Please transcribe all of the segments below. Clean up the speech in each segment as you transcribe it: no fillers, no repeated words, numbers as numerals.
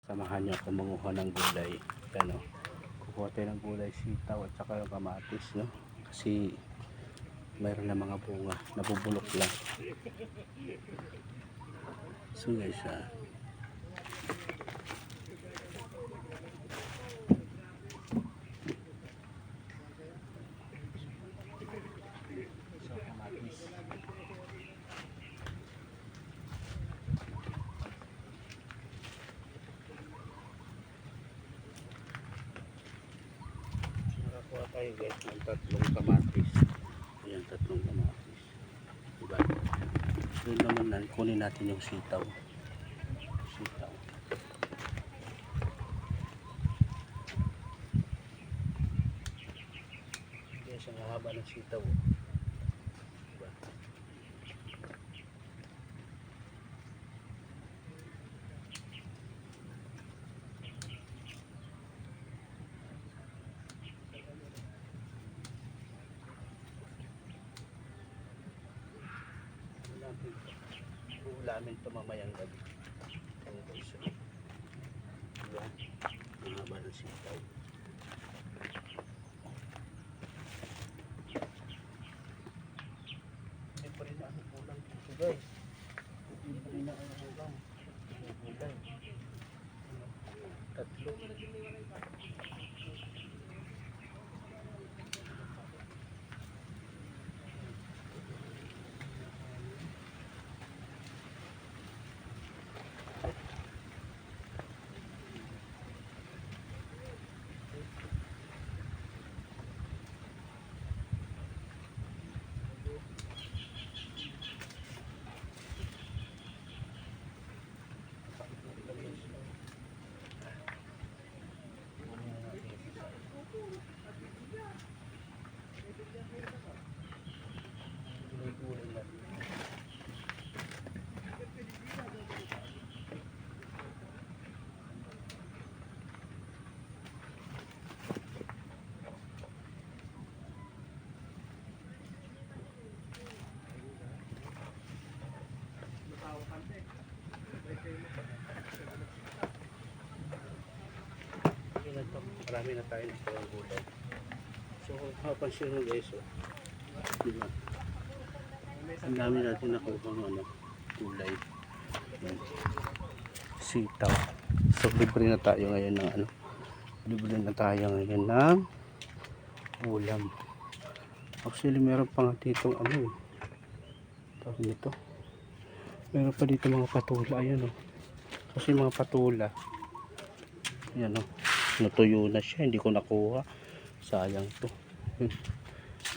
Samahan niyo ako manguha ng gulay. Yan o. Kukuha tayo ng gulay, sitaw at saka yung kamatis, no? Kasi mayroon na mga bunga, nabubulok lang. So guys, nakakuha tayo guys ng tatlong kamatis. Ayan, tatlong kamatis, diba? Doon naman na kunin natin yung sitaw. Guys, ang haba ng sitaw, diba? Uulamin ito mamayang gabi. Ang guys, diba? Ang haba ng sitaw. Hindi pa rin ang ulam dito guys. Hindi pa rin ang ulam. Gulay. Tatlo. Marami na tayo ng gulay. So, kapansin mo guys, diba? Ang dami natin nakuha ng gulay. Sitaw. So, libre na tayo ngayon ng libre na tayo ngayon ng ulam. Actually, meron pa nga dito tawag nito. Meron pa dito mga patula. Ayan kasi mga patula. Ayan natuyo na siya, hindi ko nakuha, sayang to.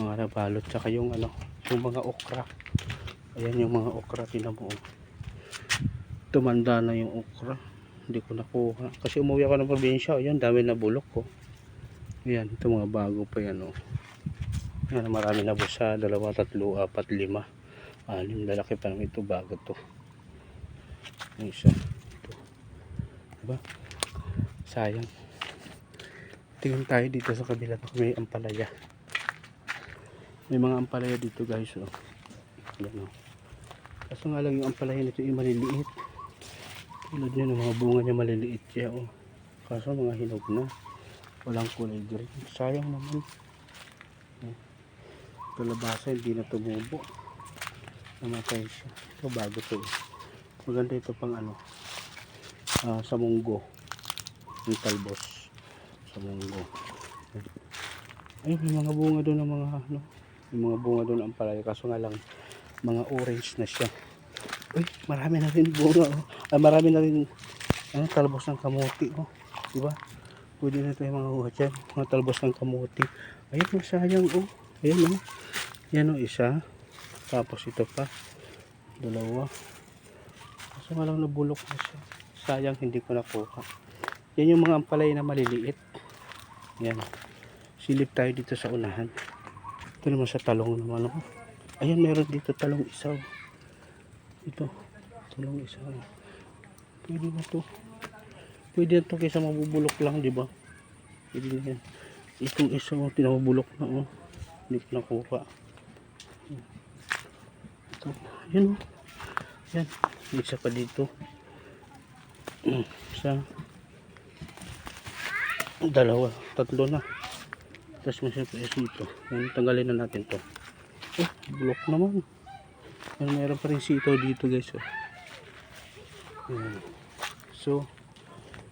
Mga nabalot, tsaka yung yung mga okra. Ayan yung mga okra, tinan mo, tumanda na yung okra, hindi ko nakuha kasi umuwi ako ng probinsya. Ayan, dami na bulok ko. Ayan, ito mga bago pa yan. Ayan, marami na busa, 2, 3, 4, 5, 6, lalaki pa naman ito, bago to. Yung isa ito, diba? Sayang. Tingin tayo dito sa kabila, may ampalaya. May mga ampalaya dito guys. Ayan, kaso nga lang yung ampalaya nito yung maliliit. Tulad nyo ng mga bunga niya, maliliit siya. Kaso mga hinog na, walang kulay green. Sayang naman. Kalabasa hindi na tumubo, namatay siya. Ito bago to. Maganda ito pang sa munggo, yung talbos sa munggo. Ay, may mga bunga doon ng mga may mga bunga doon ang palaya, kaso nga lang mga orange na siya. Uy, marami na rin bunga. Marami na rin talbos ng kamuti, diba? Pwede na tayo mga huha dyan, mga talbos ng kamuti. Ayun, sayang. Ayan, yan isa, tapos ito pa, 2. Kaso nga lang nabulok na siya, sayang, hindi ko nakuha. Yan yung mga ampalaya na maliliit. Yan, silip tayo dito sa unahan. Ito naman sa talong naman. Ayan, meron dito talong isa. Ito, talong isa. Pwede na to. Pwede na to kaysa mabubulok lang, diba? Pwede na yan. Itong isa, tinamabulok na. Hindi ko nakuha. Ito, yan. Yan, isa pa dito. Isa. Dalawa, tatlo na. Tapos may sito. Yan, tanggalin na natin to. Oh, bulok naman. Yan, meron pa rin sito dito guys. Oh. Yan. So,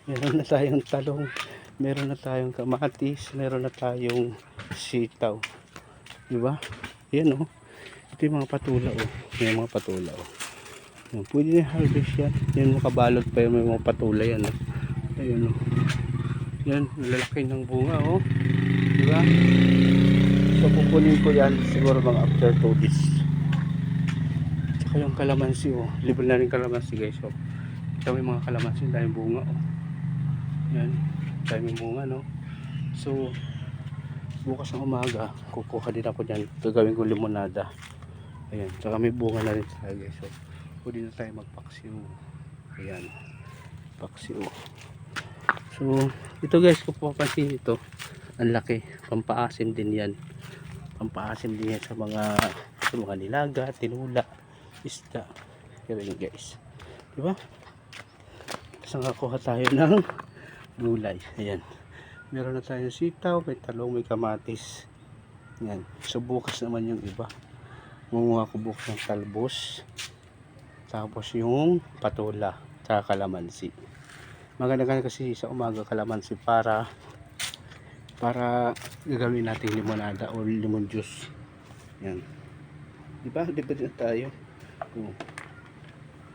meron na tayong talong. Meron na tayong kamatis. Meron na tayong sitaw. Diba? Yan oh. Ito yung mga patula oh. Yung mga patula oh. Yan, pwede na harvest yan. Yan makabalot pa yung mga patula yan oh. Ayun oh. Yan, lalaki ng bunga oh. Diba? So pupunin ko yan siguro mga after 2 days. Tsaka yung kalamansi oh. Libre na rin kalamansi guys oh. Ito may mga kalamansi, daming bunga oh. Yan, daming bunga no. So bukas ng umaga kukuha din ako dyan. Gagawin ko limonada. Ayan, tsaka may bunga na rin tayo guys. So pwede na tayo magpaksiw. Ayan, paksiw. So ito guys, kung papansin ito, ang laki, pampaasim din yan. Pampaasim din yan sa mga nilaga, tinula, isda. Ayan guys, diba? Tapos nakakuha tayo ng gulay. Ayan, meron na tayong sitaw, may talong, may kamatis. Ayan, so bukas naman yung iba. Munguha ko bukas ng talbos, tapos yung patula, tsaka kalamansi. Maganda kasi sa umaga kalamansi para gagawin natin limonada o lemon juice. Yan. Diba? Dito na tayo. Oh.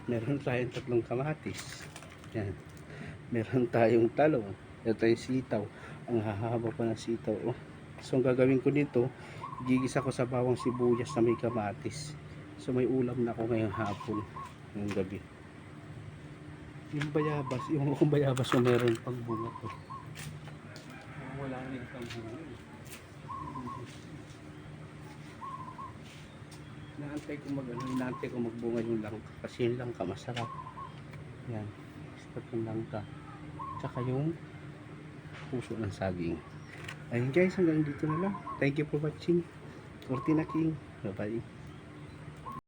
Meron tayong tatlong kamatis. Yan. Meron tayong talong. Meron tayong sitaw. Ang hahaba pa ng sitaw. Oh. So ang gagawin ko dito, gigisa ko sa bawang sibuyas na may kamatis. So may ulam na ako ngayong hapon, ngayong gabi. Yung bayabas, yung akong bayabas so meron pang bunga ko. Wala rin pang bunga. Inaantay ko magbunga yung langka. Kasi yung langka masarap. Yan, start ng langka. Tsaka yung puso ng saging. Ayun guys, hanggang dito na lang. Thank you for watching. Cortina King. Bye bye.